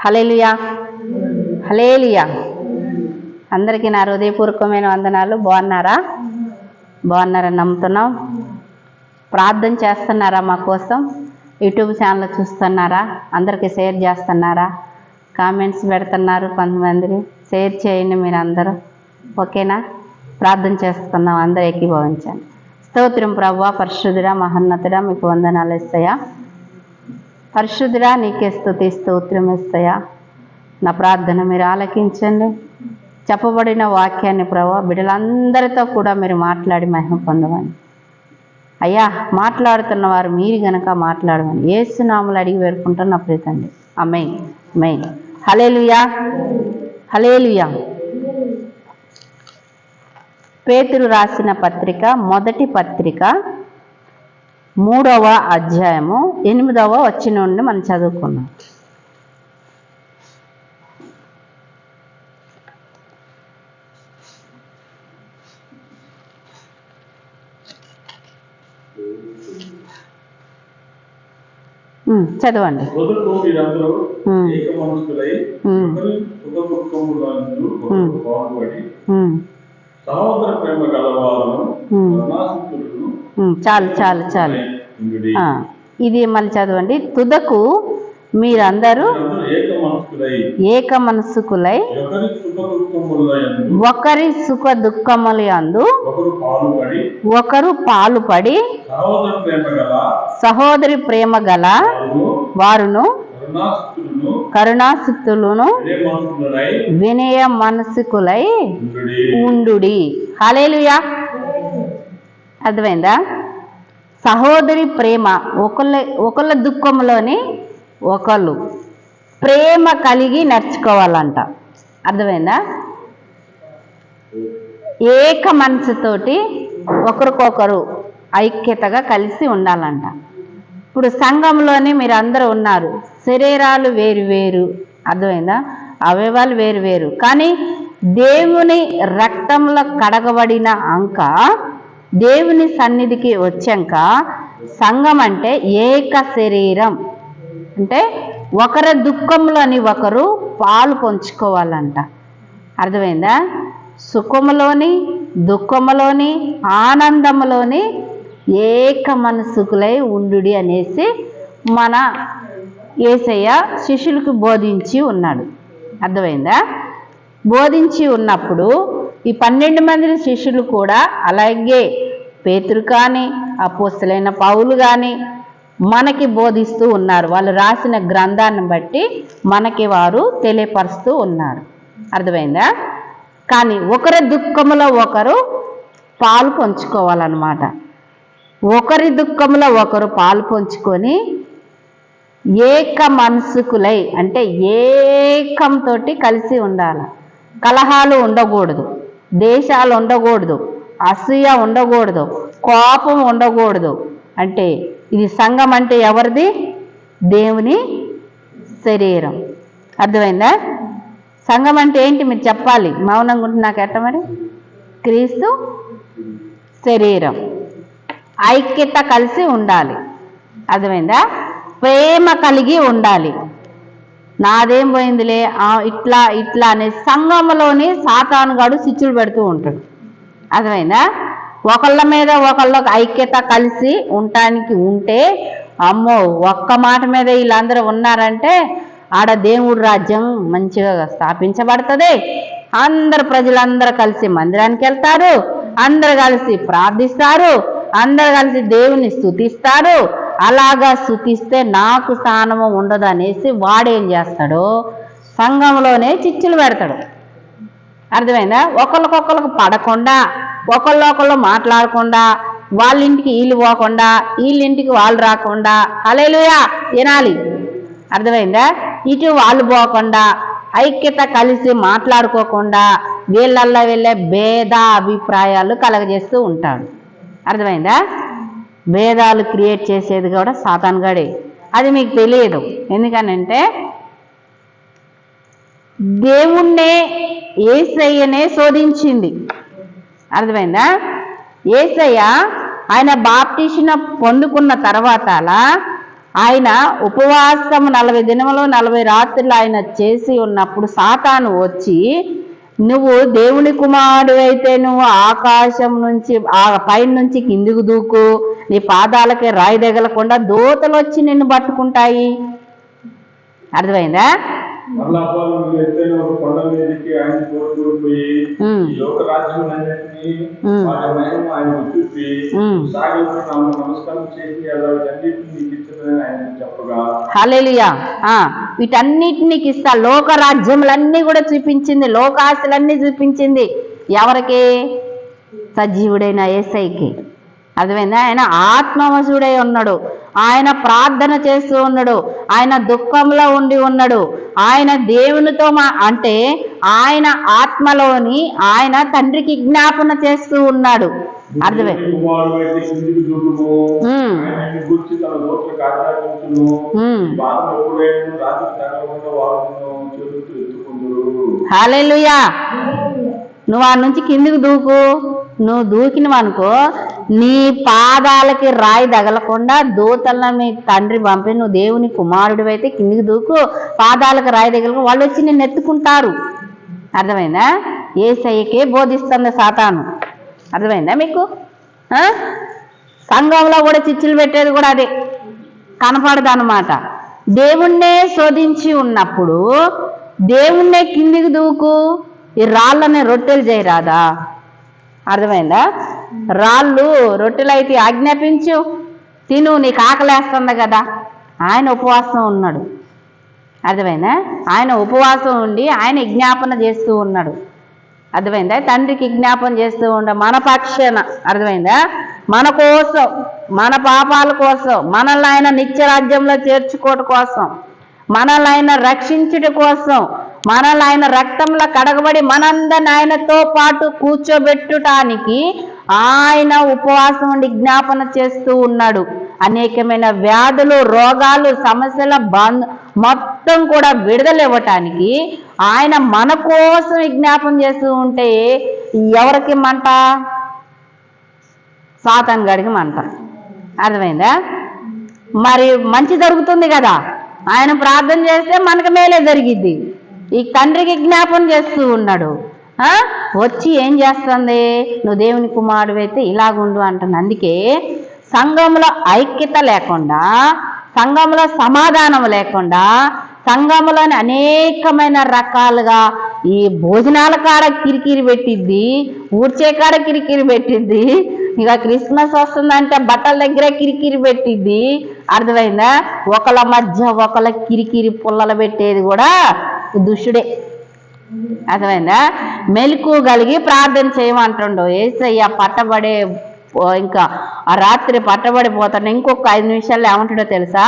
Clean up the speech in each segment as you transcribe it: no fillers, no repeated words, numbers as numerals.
హల్లెలూయా హల్లెలూయా. అందరికీ నా హృదయపూర్వకమైన వందనాలు. బాగున్నారని నమ్ముతున్నాం. ప్రార్థన చేస్తున్నారా? మా కోసం యూట్యూబ్ ఛానల్ చూస్తున్నారా? అందరికీ షేర్ చేస్తున్నారా? కామెంట్స్ పెడుతున్నారు కొంతమంది. షేర్ చేయండి మీరు అందరూ, ఓకేనా? ప్రార్థన చేసుకుందాం, అందరూ ఏకీభవించండి. స్తోత్రం ప్రభువా, పరిశుద్ధుడా, మహోన్నతుడా, మీకు వందనాలు యేసయ్యా. పరిశుద్ధుడా, నీకే స్తుతి స్తోత్రం యేసయ్యా. నా ప్రార్థన మీరు ఆలకించండి. చెప్పబడిన వాక్యాన్ని ప్రభువా బిడ్డలందరితో కూడా మీరు మాట్లాడి మహిమ పొందమని అయ్యా. మాట్లాడుతున్న వారు మీరు గనక మాట్లాడమని యేసు నామములో అడిగి వేడుకుంటున్న ప్రీతండి. ఆమేన్ ఆమేన్. హల్లెలూయా హల్లెలూయా. పేతురు రాసిన పత్రిక, మొదటి పత్రిక 3వ అధ్యాయము 8వ వచనం నుండి మనం చదువుకున్నాం. చదవండి. చాలు చాలు చాలు. ఇది మళ్ళీ చదవండి. తుదకు మీరందరూ ఏక మనస్కులై ఒకరి సుఖ దుఃఖముల యందు ఒకరు పాలుపడి సహోదరి ప్రేమ గల వారును కరుణాసిక్తులను వినయ మనస్కులై ఉండుడి. హల్లెలూయా. అర్థమైందా? సహోదరి ప్రేమ, ఒకళ్ళ దుఃఖంలోని ఒకళ్ళు ప్రేమ కలిగి నడుచుకోవాలంట. అర్థమైందా? ఏక మనసుతోటి ఒకరికొకరు ఐక్యతగా కలిసి ఉండాలంట. ఇప్పుడు సంఘంలోనే మీరు అందరూ ఉన్నారు, శరీరాలు వేరు వేరు, అర్థమైందా? అవయవాలు వేరు వేరు, కానీ దేవుని రక్తంలో కడగబడిన అంక దేవుని సన్నిధికి వచ్చాక సంఘం అంటే ఏక శరీరం. అంటే ఒకరి దుఃఖంలోని ఒకరు పాలు పంచుకోవాలంట. అర్థమైందా? సుఖములోని దుఃఖములోని ఆనందములోని ఏక మనసుకులై ఉండుడి అనేసి మన యేసయ్య శిష్యులకు బోధించి ఉన్నాడు. అర్థమైందా? బోధించి ఉన్నప్పుడు ఈ 12 మంది శిష్యులు కూడా అలాగే పేతురు కానీ అపోస్తలులైన పౌలు కానీ మనకి బోధిస్తూ ఉన్నారు. వాళ్ళు రాసిన గ్రంథాన్ని బట్టి మనకి వారు తెలియపరుస్తూ ఉన్నారు. అర్థమైందా? కానీ ఒకరి దుఃఖంలో ఒకరు పాలు పంచుకోవాలన్నమాట. ఒకరి దుఃఖంలో ఒకరు పాలు పంచుకొని ఏక మనసుకులై అంటే ఏకంతో కలిసి ఉండాలి. కలహాలు ఉండకూడదు, దేశాలు ఉండకూడదు, అసూయ ఉండకూడదు, కోపం ఉండకూడదు. అంటే ఇది సంఘం అంటే ఎవరిది? దేవుని శరీరం. అర్థమైందా? సంఘం అంటే ఏంటి మీరు చెప్పాలి. మౌనంగా ఉంటే నాకు ఎట్ట మరి? క్రీస్తు శరీరం, ఐక్యత కలిసి ఉండాలి. అర్థమైందా? ప్రేమ కలిగి ఉండాలి. నాదేం పోయిందిలే ఇట్లా ఇట్లా అనే సంఘంలోని సాతానుగాడు చిచ్చులు పెడుతూ ఉంటాడు. అర్థమైందా? ఒకళ్ళ మీద ఒకళ్ళకి ఐక్యత కలిసి ఉండటానికి ఉంటే అమ్మో, ఒక్క మాట మీద వీళ్ళందరూ ఉన్నారంటే ఆడ దేవుడి రాజ్యం మంచిగా స్థాపించబడుతుంది. అందరు ప్రజలందరూ కలిసి మందిరానికి వెళ్తారు, అందరు కలిసి ప్రార్థిస్తారు, అందరు కలిసి దేవుని స్తుతిస్తారు. అలాగా స్తుతిస్తే నాకు స్థానము ఉండదు అనేసి వాడేం చేస్తాడు? సంఘంలోనే చిచ్చులు పెడతాడు. అర్థమైందా? ఒకళ్ళకొకళ్ళకు పడకుండా, ఒకళ్ళు మాట్లాడకుండా, వాళ్ళ ఇంటికి వీళ్ళు పోకుండా, వీళ్ళ ఇంటికి వాళ్ళు రాకుండా, హల్లెలూయా వినాలి. అర్థమైందా? ఇటు వాళ్ళు పోకుండా, ఐక్యత కలిసి మాట్లాడుకోకుండా వీళ్ళల్లో వీళ్ళే భేద అభిప్రాయాలు కలగజేస్తూ ఉంటాడు. అర్థమైందా? భేదాలు క్రియేట్ చేసేది కూడా సాతానుగాడే. అది మీకు తెలియదు. ఎందుకనంటే దేవుణ్ణే యేసయ్యనే శోధించింది. అర్థమైందా? యేసయ్య ఆయన బాప్టిషన్ పొందుకున్న తర్వాత ఆయన ఉపవాసం 40 దినములు 40 రాత్రులు ఆయన చేసి ఉన్నప్పుడు సాతాను వచ్చి, నువ్వు దేవుని కుమారుడు అయితే నువ్వు ఆకాశం నుంచి పైన నుంచి కిందికి దూకు, నీ పాదాలకి రాయి తగలకుండా దూతలు వచ్చి నిన్ను పట్టుకుంటాయి. అర్థమైందా? హల్లెలూయా. వీటన్నిటిని నీకు ఇస్తా. లోక రాజ్యములన్నీ కూడా చూపించింది, లోకాశలన్నీ చూపించింది. ఎవరికి? సజీవుడైన యేసయ్యకి. అర్థమైందా? ఆయన ఆత్మవశుడై ఉన్నాడు, ఆయన ప్రార్థన చేస్తూ ఉన్నాడు, ఆయన దుఃఖంలో ఉండి ఉన్నాడు, ఆయన దేవునితో అంటే ఆయన ఆత్మలోని ఆయన తండ్రికి జ్ఞాపన చేస్తూ ఉన్నాడు. అర్థమైంది? హల్లెలూయా. నువ్వు ఆ నుంచి కిందికి దూకు. నువ్వు దూకినవనుకో నీ పాదాలకి రాయి తగలకుండా దూతలను మీ తండ్రి పంపి, నువ్వు దేవుని కుమారుడు అయితే కిందికి దూకు, పాదాలకు రాయి తగలకు వాళ్ళు వచ్చి నిన్ను ఎత్తుకుంటారు. అర్థమైందా? యేసయ్యకే బోధిస్తుంది సాతాను. అర్థమైందా మీకు? సంఘంలో కూడా చిచ్చులు పెట్టేది కూడా అదే, కనపడదు అన్నమాట. దేవుణ్ణే శోధించి ఉన్నప్పుడు దేవుణ్ణే కిందికి దూకు, ఈ రాళ్ళని రొట్టెలు చేయరాదా? అర్థమైందా? రాళ్ళు రొట్టెలు అయితే ఆజ్ఞాపించు, తిను, నీకు ఆకలేస్తుంది కదా. ఆయన ఉపవాసం ఉన్నాడు. అర్థమైందా? ఆయన ఉపవాసం ఉండి ఆయన విజ్ఞాపన చేస్తూ ఉన్నాడు. అర్థమైందా? తండ్రికి విజ్ఞాపన చేస్తూ ఉండ మన పక్షాన. అర్థమైందా? మన కోసం, మన పాపాల కోసం, మనల్ని ఆయన నిత్యరాజ్యంలో చేర్చుకోవడం కోసం, మనల్ని ఆయన రక్షించుట కోసం, మనల్ని ఆయన రక్తంలో కడగబడి మనందరిని ఆయనతో పాటు కూర్చోబెట్టుటానికి ఆయన ఉపవాసం ఉండి జ్ఞాపన చేస్తూ ఉన్నాడు. అనేకమైన వ్యాధులు, రోగాలు, సమస్యల మొత్తం కూడా విడుదల ఇవ్వటానికి ఆయన మన కోసం విజ్ఞాపన చేస్తూ ఉంటే ఎవరికి మంట? సాతాను గడికి మంట. అర్థమైందా? మరి మంచి జరుగుతుంది కదా, ఆయన ప్రార్థన చేస్తే మనకు మేలే జరిగిద్ది. ఈ తండ్రికి జ్ఞాపం చేస్తూ ఉన్నాడు. వచ్చి ఏం చేస్తుంది? నువ్వు దేవుని కుమారుడు అయితే ఇలాగుండు అంటుంది. అందుకే సంఘంలో ఐక్యత లేకుండా, సంఘంలో సమాధానం లేకుండా, సంఘంలోని అనేకమైన రకాలుగా ఈ భోజనాల కాడ కిరికిరి పెట్టిద్ది, ఊడ్చే కాడ కిరికిరి పెట్టిద్ది, ఇక క్రిస్మస్ వస్తుందంటే బట్టల దగ్గర కిరికిరి పెట్టిద్ది. అర్థమైందా? ఒకళ్ళ మధ్య ఒకళ్ళ కిరికిరి పుల్లలు పెట్టేది కూడా దుష్టుడే. అర్థమైందా? మెలకు కలిగి ప్రార్థన చేయమంటుండో యేసయ్య పట్టబడే, ఇంకా ఆ రాత్రి పట్టబడిపోతాడు. ఇంకొక 5 నిమిషాల్లో ఏమంటాడో తెలుసా?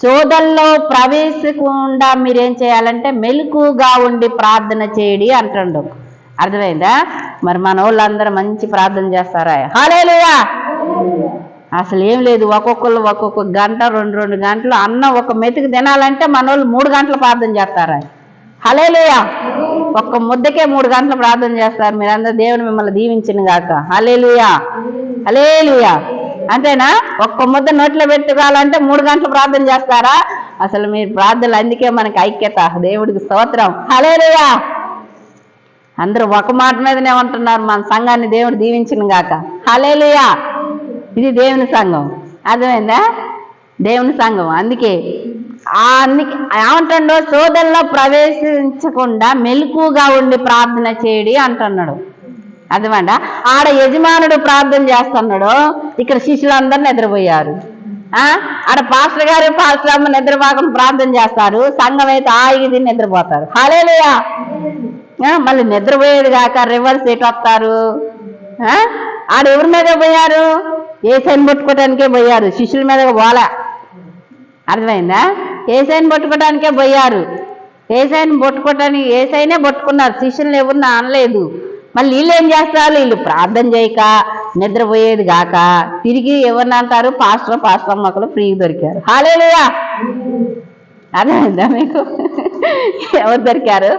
శోధనలో ప్రవేశకుండా మీరేం చేయాలంటే మెలకుగా ఉండి ప్రార్థన చేయడి అంటుండు. అర్థమైందా? మరి మన వాళ్ళందరూ మంచి ప్రార్థన చేస్తారా? హల్లెలూయా. అసలు ఏం లేదు, ఒక్కొక్కరు ఒక్కొక్క గంట 2 గంటలు అన్నం ఒక మెతుకు తినాలంటే మన వాళ్ళు 3 గంటలు ప్రార్థన చేస్తారా? హల్లెలూయా. ఒక్క ముద్దకే 3 గంటలు ప్రార్థన చేస్తారు. మీరందరూ దేవుని మిమ్మల్ని దీవించిన గాక. హల్లెలూయా, హల్లెలూయా. అంతేనా? ఒక్క ముద్ద నోట్లో పెట్టుకోవాలంటే 3 గంటలు ప్రార్థన చేస్తారా? అసలు మీరు ప్రార్థనలు, అందుకే మనకి ఐక్యత. దేవుడికి స్తోత్రం. హల్లెలూయా. అందరూ ఒక మాట మీదనే ఉంటున్నారు. మన సంఘాన్ని దేవుడు దీవించిన గాక. హల్లెలూయా. ఇది దేవుని సంఘం. అర్థమైందా? దేవుని సంఘం. అందుకే ఏమంటాడో శోధనలో ప్రవేశించకుండా మెలకుగా ఉండి ప్రార్థన చేయడి అంటున్నాడు. అర్థమంట? ఆడ యజమానుడు ప్రార్థన చేస్తున్నాడు, ఇక్కడ శిష్యులందరూ నిద్రపోయారు. ఆడ పాస్టర్ గారు పాస్టర్ అమ్మ నిద్రపోకుండా ప్రార్థన చేస్తారు, సంఘం అయితే ఆగి తిని నిద్రపోతారు. హల్లెలూయా. మళ్ళీ నిద్రపోయేది కాక రివర్స్ ఎటు వస్తారు? ఆడ ఎవరి మీద పోయారు? యేసయ్యని పట్టుకోవటానికే పోయారు, శిష్యుల మీద పోలే. అర్థమైందా? యేసయ్యని పట్టుకోవటానికే పోయారు. యేసయ్యని పట్టుకోవటానికి యేసయ్యనే పట్టుకున్నారు, శిష్యులను ఎవరిని అనలేదు. మళ్ళీ వీళ్ళు ఏం చేస్తారు? వీళ్ళు ప్రార్థన చేయక నిద్రపోయేది కాక తిరిగి ఎవరిని అంటారు? పాస్టర్ మొక్కలు ఫ్రీ దొరికారు. హల్లెలూయా. అర్థమైందా మీకు? ఎవరు దొరికారు?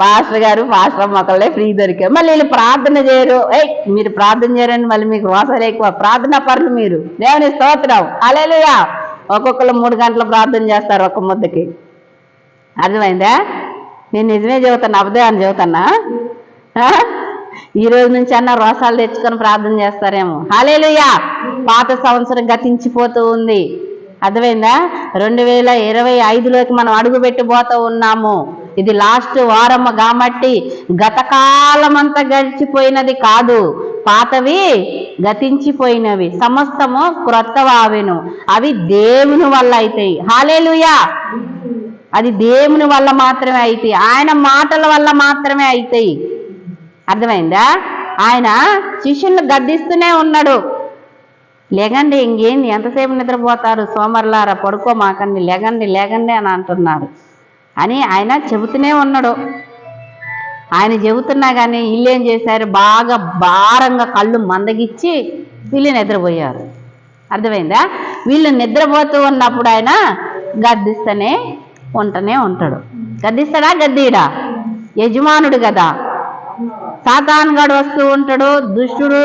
పాస్టర్ గారు పాస్టర్ మొక్కలే ఫ్రీ దొరికారు. మళ్ళీ వీళ్ళు ప్రార్థన చేయరు. మీరు ప్రార్థన చేయరని మళ్ళీ మీకు వాసన ఎక్కువ. ప్రార్థన పరులు మీరు. దేవుని స్తోత్రం. హల్లెలూయా. ఒక్కొక్కరు 3 గంటలు ప్రార్థన చేస్తారు ఒక ముద్దకి. అర్థమైందా? నేను నిజమే చెబుతున్నా, అబద్ధం చెబుతున్నా? ఈ రోజు నుంచి అన్న రోసాలు తెచ్చుకొని ప్రార్థన చేస్తారేమో. హల్లెలూయా. పాత సంవత్సరం గతించిపోతూ ఉంది. అర్థమైందా? 2025లోకి మనం అడుగు పెట్టిపోతూ ఉన్నాము. ఇది లాస్ట్ వారం కాబట్టి గతకాలం అంతా గడిచిపోయినది కాదు, పాతవి గతించిపోయినవి, సమస్తము క్రొత్తవావెను. అవి దేవుని వల్ల అవుతాయి. హల్లెలూయా. అది దేవుని వల్ల మాత్రమే అవుతాయి, ఆయన మాటల వల్ల మాత్రమే అవుతాయి. అర్థమైందా? ఆయన శిష్యులను గద్దిస్తూనే ఉన్నాడు, లేగండి, ఇంకేంది, ఎంతసేపు నిద్రపోతారు, సోమరులారా పడుకోమాకండి, లేగండి లేగండి అని అంటున్నారు అని ఆయన చెబుతూనే ఉన్నాడు. ఆయన చెబుతున్నా కానీ వీళ్ళు ఏం చేశారు, బాగా భారంగా కళ్ళు మందగిచ్చి వీళ్ళు నిద్రపోయారు. అర్థమైందా? వీళ్ళు నిద్రపోతూ ఉన్నప్పుడు ఆయన గద్దిస్తూనే ఉంటాడు. గద్దిస్తాడా? గద్దీడా? యజమానుడు కదా. సాతాను గాడు వస్తూ ఉంటాడు, దుష్టుడు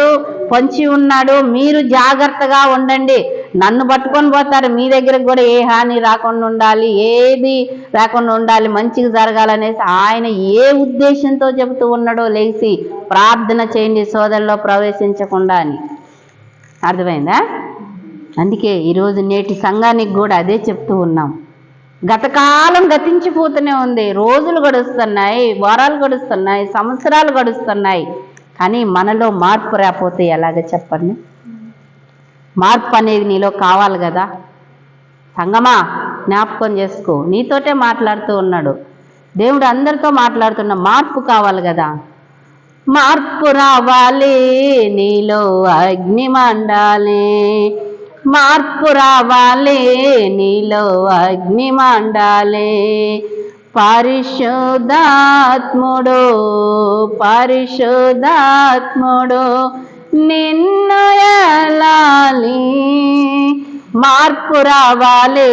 పొంచి ఉన్నాడు, మీరు జాగ్రత్తగా ఉండండి, నన్ను పట్టుకొని పోతారు, మీ దగ్గరకు కూడా ఏ హాని రాకుండా ఉండాలి, ఏది రాకుండా ఉండాలి, మంచిగా జరగాలనేసి ఆయన ఏ ఉద్దేశంతో చెబుతూ ఉన్నాడో లేచి ప్రార్థన చేయండి సోదరులో ప్రవేశించకుండా అని. అర్థమైందా? అందుకే ఈరోజు నేటి సంఘానికి కూడా అదే చెప్తూ ఉన్నాం. గతకాలం గతించిపోతూనే ఉంది, రోజులు గడుస్తున్నాయి, వారాలు గడుస్తున్నాయి, సంవత్సరాలు గడుస్తున్నాయి, కానీ మనలో మార్పు రాకపోతే ఎలాగ చెప్పండి? మార్పు అనేది నీలో కావాలి కదా. సంగమా, జ్ఞాపకం చేసుకో, నీతోటే మాట్లాడుతూ ఉన్నాడు దేవుడు, అందరితో మాట్లాడుతున్నా. మార్పు కావాలి కదా. మార్పు రావాలి, నీలో అగ్ని మండాలి, మార్పు రావాలి, నీలో అగ్ని మండాలి, పరిశుద్ధాత్ముడు పరిశుద్ధాత్ముడు నిన్ను ఏలాలి, మార్పు రావాలి,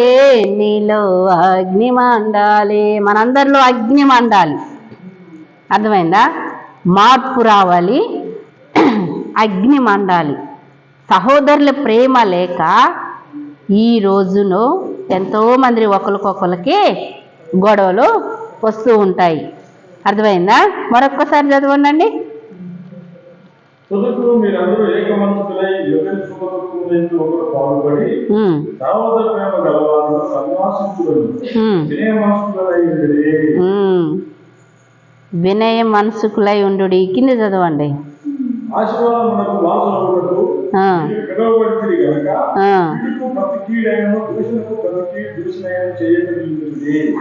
నీలో అగ్ని మండాలి. మనందరిలో అగ్ని మండాలి. అర్థమైందా? మార్పు రావాలి, అగ్ని మండాలి. సహోదరుల ప్రేమ లేక ఈ రోజును ఎంతోమంది ఒకరికొకరికి గొడవలు వస్తూ ఉంటాయి. అర్థమైందా? మరొక్కసారి చదవండి. వినయ మనసుకులై ఉండు. కింద చదవండి.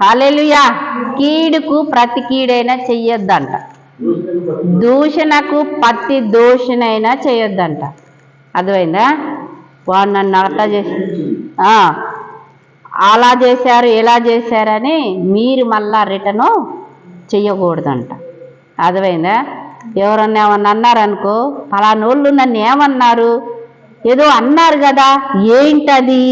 హల్లెలూయా. కీడుకు ప్రతి కీడైనా చెయ్యొద్దంట, దూషణకు ప్రతి దూషణైనా చేయొద్దంట. అర్థమైందా? వాడు నన్ను అలా చేశారు ఎలా చేశారని మీరు మళ్ళా రిటర్ను చెయ్యకూడదంట. అర్థమైందా? ఎవరన్నా ఏమన్నా అన్నారనుకో, ఫలానోళ్ళు నన్ను ఏమన్నారు, ఏదో అన్నారు కదా, ఏంటది,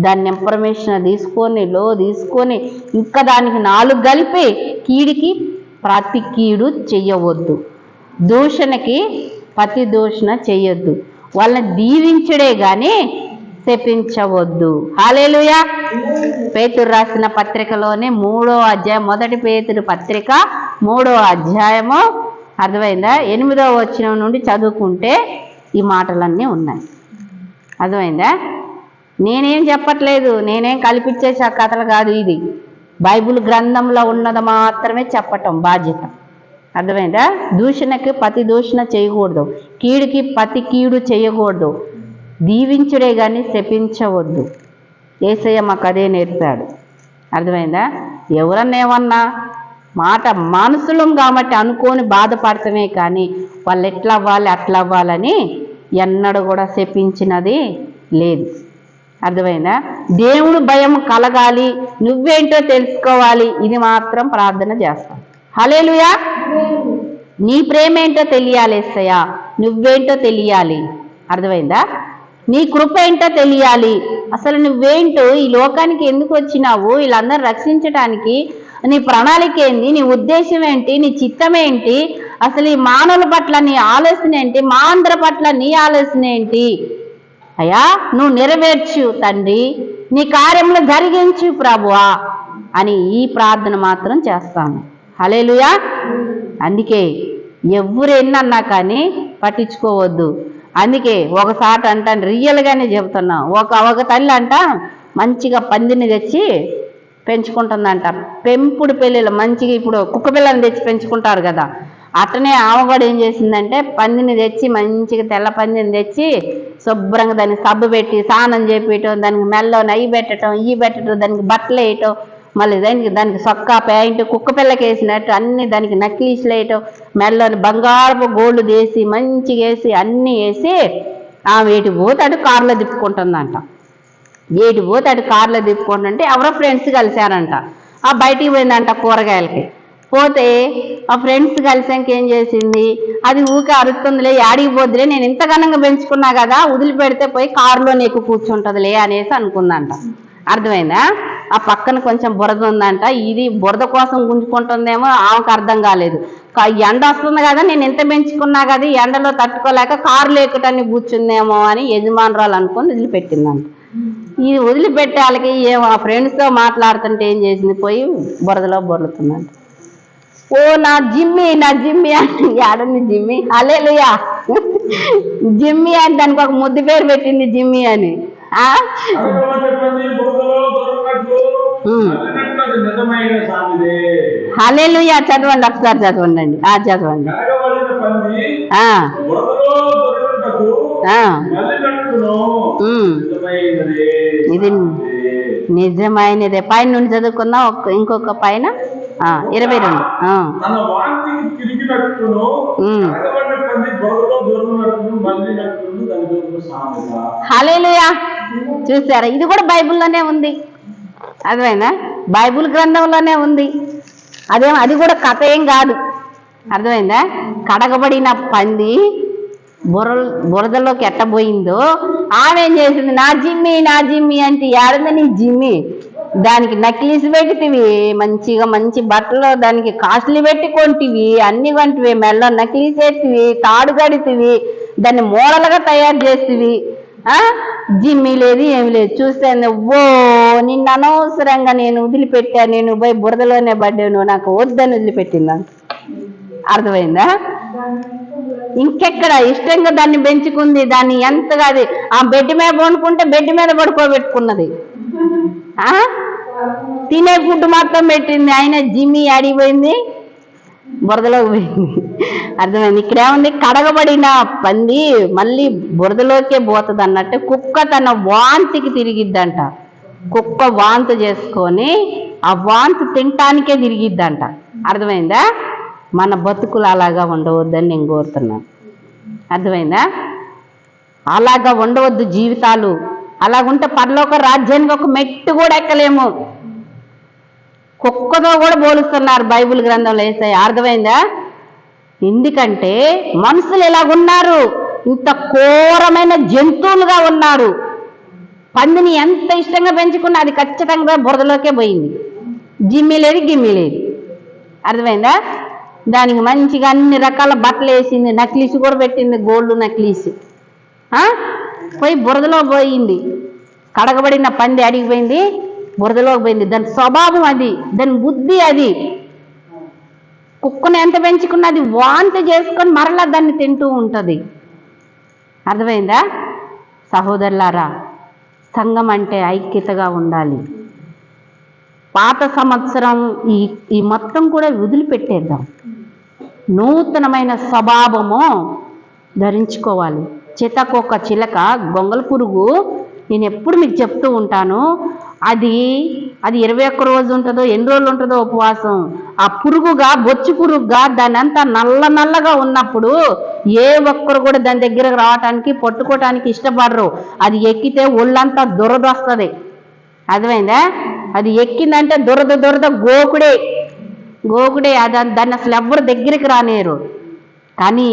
దాన్ని ఇన్ఫర్మేషన్ తీసుకొని తీసుకొని ఇంకా దానికి 4 కలిపి కీడికి ప్రతి కీడు చెయ్యవద్దు, దూషణకి ప్రతి దూషణ చెయ్యొద్దు, వాళ్ళని దీవించుడే కానీ శపించవద్దు. హల్లెలూయా. పేతురు రాసిన పత్రికలోనే 3వ అధ్యాయం, 1 పేతురు పత్రిక 3వ అధ్యాయము, అర్థమైందా, 8వ వచనం నుండి చదువుకుంటే ఈ మాటలన్నీ ఉన్నాయి. అర్థమైందా? నేనేం చెప్పట్లేదు, నేనేం కల్పించేసే కథలు కాదు, ఇది బైబిల్ గ్రంథంలో ఉన్నది మాత్రమే చెప్పటం బాధ్యత. అర్థమైందా? దూషణకి ప్రతి దూషణ చేయకూడదు, కీడుకి ప్రతి కీడు చేయకూడదు, దీవించుడే కానీ శపించవద్దు. యేసయ్య మాకు అదే నేర్పాడు. అర్థమైందా? ఎవరన్నా ఏమన్నా మాట మనసులం కాబట్టి అనుకోని బాధపడతామే కానీ వాళ్ళు ఎట్లా అవ్వాలి అట్లా అవ్వాలని ఎన్నడూ కూడా శపించినది లేదు. అర్థమైందా? దేవుడు భయం కలగాలి, నువ్వేంటో తెలుసుకోవాలి, ఇది మాత్రం ప్రార్థన చేస్తాం. హల్లెలూయా. నీ ప్రేమ ఏంటో తెలియాలి యేసయ్య, నువ్వేంటో తెలియాలి. అర్థమైందా? నీ కృప ఏంటో తెలియాలి, అసలు నువ్వేంటో, ఈ లోకానికి ఎందుకు వచ్చినావు, వీళ్ళందరూ రక్షించడానికి నీ ప్రణాళిక ఏంటి, నీ ఉద్దేశం ఏంటి, నీ చిత్తం ఏంటి, అసలు ఈ మానవుల పట్ల నీ ఆలోచన ఏంటి, మా అందరి పట్ల నీ ఆలోచన ఏంటి, అయ్యా నువ్వు నెరవేర్చు తండ్రి, నీ కార్యములు జరిగించు ప్రభువా అని ఈ ప్రార్థన మాత్రం చేస్తాను. హల్లెలూయా. అందుకే ఎవరు ఎన్నన్నా కానీ పట్టించుకోవద్దు. అందుకే ఒకసారి అంటాను, రియల్గానే చెబుతున్నా. ఒక తల్లి అంట మంచిగా పందిని తెచ్చి పెంచుకుంటుందంట. పెంపుడు పిల్లలు మంచిగా ఇప్పుడు కుక్క పిల్లని తెచ్చి పెంచుకుంటారు కదా, అట్లనే ఆమె కూడా ఏం చేసిందంటే పందిని తెచ్చి మంచిగా తెల్ల పందిని తెచ్చి శుభ్రంగా దానికి సబ్బు పెట్టి స్నానం చేపించటం, దానికి మెల్లో నెయ్యి పెట్టడం, దానికి బట్టలు వేయటం, మళ్ళీ దానికి సొక్కా ప్యాంటు కుక్క పిల్లకి వేసినట్టు అన్ని దానికి నక్లీస్లు వేయటం, మెల్లోని బంగారపు గోళ్ళు వేసి మంచిగా వేసి అన్నీ వేసి ఆమె ఏటి పోతాడు కారులో తిప్పుకుంటుందంట. ఏటి పోతాడు కారులో తిప్పుకుంటుంటే ఎవరో ఫ్రెండ్స్ కలిశారంట. ఆ బయటికి పోయిందంట కూరగాయలకి. పోతే ఆ ఫ్రెండ్స్ కలిసాక ఏం చేసింది, అది ఊకే అరుస్తుందిలే, యాడికి పోద్దులే, నేను ఇంత ఘనంగా పెంచుకున్నా కదా, వదిలిపెడితే పోయి కారులో నీకు కూర్చుంటుందిలే అనేసి అనుకుందంట. అర్థమైందా? ఆ పక్కన కొంచెం బురద ఉందంట. ఇది బురద కోసం గుంజుకుంటుందేమో ఆమెకు అర్థం కాలేదు. ఎండ వస్తుంది కదా, నేను ఎంత పెంచుకున్నా కదా, ఎండలో తట్టుకోలేక కారులో ఎక్కుటాన్ని కూర్చుందేమో అని యజమానురాలు అనుకొని వదిలిపెట్టిందంట. ఇది వదిలిపెట్టే వాళ్ళకి ఆ ఫ్రెండ్స్తో మాట్లాడుతుంటే ఏం చేసింది, పోయి బురదలో బొర్లుతుందంట. ఓ నా జిమ్మి అంటే ఆడని జిమ్మి, హల్లెలూయా. జిమ్మి అని దానికి ఒక ముద్దు పేరు పెట్టింది, జిమ్మి అని. హల్లెలూయా. చదవండి ఒకసారి, చదవండి. చదవండి. ఇది నిజమైనదే. పైన నుండి చదువుకుందాం. ఇంకొక పైన 22. హల్లెలూయా. చూసారా, ఇది కూడా బైబిల్లోనే ఉంది. అర్థమైందా? బైబిల్ గ్రంథంలోనే ఉంది. అది కూడా కథ ఏం కాదు. అర్థమైందా? కడగబడిన పంది బురదలోకి ఎట్టబోయిందో ఆమె ఏం చేసింది, నా జిమ్మి అంటే ఏడుంది నీ జిమ్మి? దానికి నక్లీస్ పెట్టితివి, మంచి బట్టలు దానికి కాస్ట్లీ పెట్టి కొంటివి, అన్ని కొంటివి, మెల్ల నక్లీస్ ఎత్తివి, తాడు కడితివి, దాన్ని మోడలుగా తయారు చేస్తేవి. జిమ్మి లేదు, ఏమి లేదు. చూస్తే ఓ నిన్ను అనవసరంగా నేను వదిలిపెట్టాను, నేను పోయి బురదలోనే పడ్డాను, నాకు వద్దని వదిలిపెట్టిందంట. అర్థమైందా? ఇంకెక్కడ ఇష్టంగా దాన్ని పెంచుకుంది, దాన్ని ఎంతగా అది ఆ బెడ్ మీద పడుకుంటే బెడ్ మీద పడుకోబెట్టుకున్నది. తినే ఫుడ్ మొత్తం పెట్టింది. ఆయన జిమ్మి అడిగిపోయింది, బురదలోకి పోయింది. అర్థమైంది? ఇక్కడేముంది, కడగబడిన పంది మళ్ళీ బురదలోకే పోతుంది అన్నట్టు కుక్క తన వాంతికి తిరిగిద్దంట. కుక్క వాంతి చేసుకొని ఆ వాంతి తినటానికే తిరిగిద్దంట. అర్థమైందా? మన బతుకులు అలాగా ఉండవద్దని నేను కోరుతున్నాను. అర్థమైందా? అలాగా ఉండవద్దు జీవితాలు. అలాగుంటే పరలోక రాజ్యానికి ఒక మెట్టు కూడా ఎక్కలేము. కుక్కతో కూడా పోలుస్తున్నారు బైబిల్ గ్రంథంలో యేసయ్య. అర్థమైందా? ఎందుకంటే మనుషులు ఎలాగున్నారు, ఇంత ఘోరమైన జంతువులుగా ఉన్నారు. పందిని ఎంత ఇష్టంగా పెంచుకున్నా అది ఖచ్చితంగా బురదలోకే పోయింది. జిమ్మి లేదు, గిమ్మి లేదు. అర్థమైందా? దానికి మంచిగా అన్ని రకాల బట్టలు వేసింది, నక్లీస్ కూడా పెట్టింది, గోల్డ్ నక్లీస్. పోయి బురదలో పోయింది. కడగబడిన పంది అడిగిపోయింది, బురదలోకి పోయింది. దాని స్వభావం అది, దాని బుద్ధి అది. కుక్కను ఎంత పెంచుకున్నది వాంతి చేసుకొని మరలా దాన్ని తింటూ ఉంటుంది. అర్థమైందా? సహోదరులారా, సంఘం అంటే ఐక్యతగా ఉండాలి. పాత సంవత్సరం ఈ మొత్తం కూడా వదిలిపెట్టేద్దాం. నూతనమైన స్వభావము ధరించుకోవాలి. చితకొక చిలక, గొంగళ పురుగు, నేను ఎప్పుడు మీకు చెప్తూ ఉంటాను, అది 21 రోజు ఉంటుందో ఎన్ని రోజులు ఉంటుందో ఉపవాసం. ఆ పురుగుగా, బొచ్చు పురుగుగా దాని అంతా నల్లగా ఉన్నప్పుడు ఏ ఒక్కరు కూడా దాని దగ్గరకు రావటానికి పట్టుకోవటానికి ఇష్టపడరు. అది ఎక్కితే ఒళ్ళంతా దురద వస్తుంది. అర్థమైందా? అది ఎక్కిందంటే దురద గోకుడే. దాన్ని అసలు ఎవ్వరు దగ్గరికి రానేరు. కానీ